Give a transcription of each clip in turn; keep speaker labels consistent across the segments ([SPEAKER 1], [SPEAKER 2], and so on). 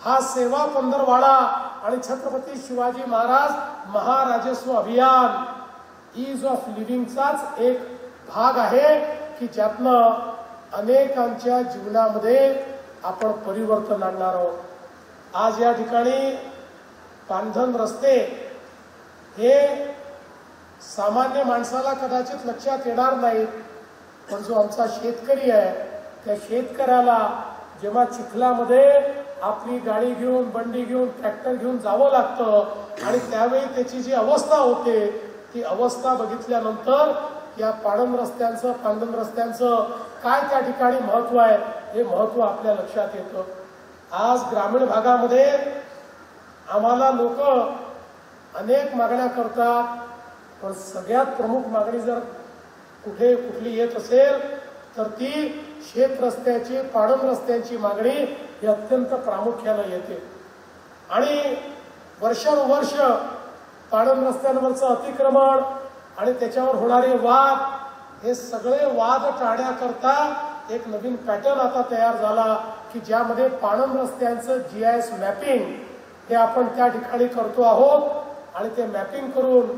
[SPEAKER 1] हा सेवा पंधरवाडा आणि छत्रपती शिवाजी महाराज महाराजस्व अभियान ईज ऑफ लिव्हिंगचाच एक भाग आहे की ज्यातनं अनेकांच्या जीवनामध्ये आपण परिवर्तन आणणार आहोत. आज या ठिकाणी पांधन रस्ते हे सामान्य माणसाला कदाचित लक्षात येणार नाहीत, पण जो आमचा शेतकरी आहे त्या शेतकऱ्याला जेव्हा चिखलामध्ये आपली गाडी घेऊन बंडी घेऊन ट्रॅक्टर घेऊन जावं लागतं आणि त्यावेळी त्याची जी अवस्था होते ती अवस्था बघितल्यानंतर या पांधन रस्त्यांचं काय त्या ठिकाणी महत्व आहे हे महत्व आपल्या लक्षात येतं. आज ग्रामीण भागामध्ये आम्हाला लोक अनेक मागण्या करतात, पण सगळ्यात प्रमुख मागणी जर कुठली येत असेल तर ती शेत रस्त्याची पांधन रस्त्यांची मागणी ही अत्यंत प्रामुख्याने येते. आणि वर्षानुवर्ष पांधन रस्त्यांवरचं अतिक्रमण आणि त्याच्यावर होणारे वाद हे सगळे वाद टाळण्याकरता एक नवीन पॅटर्न आता तयार झाला की ज्यामध्ये पांधन रस्त्यांचं GIS मॅपिंग हे आपण त्या ठिकाणी करतो आहोत आणि ते मॅपिंग करून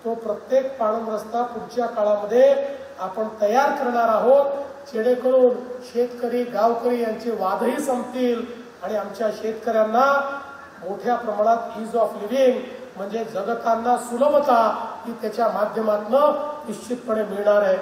[SPEAKER 1] तो प्रत्येक पांधन रस्ता पुढच्या काळामध्ये आपण तयार करणार आहोत, जेणेकरून शेतकरी गावकरी यांचे वादही संपतील आणि आमच्या शेतकऱ्यांना मोठ्या प्रमाणात ईज ऑफ लिव्हिंग म्हणजे जगताना सुलभता ही त्याच्या माध्यमातून निश्चितपणे मिळणार आहे.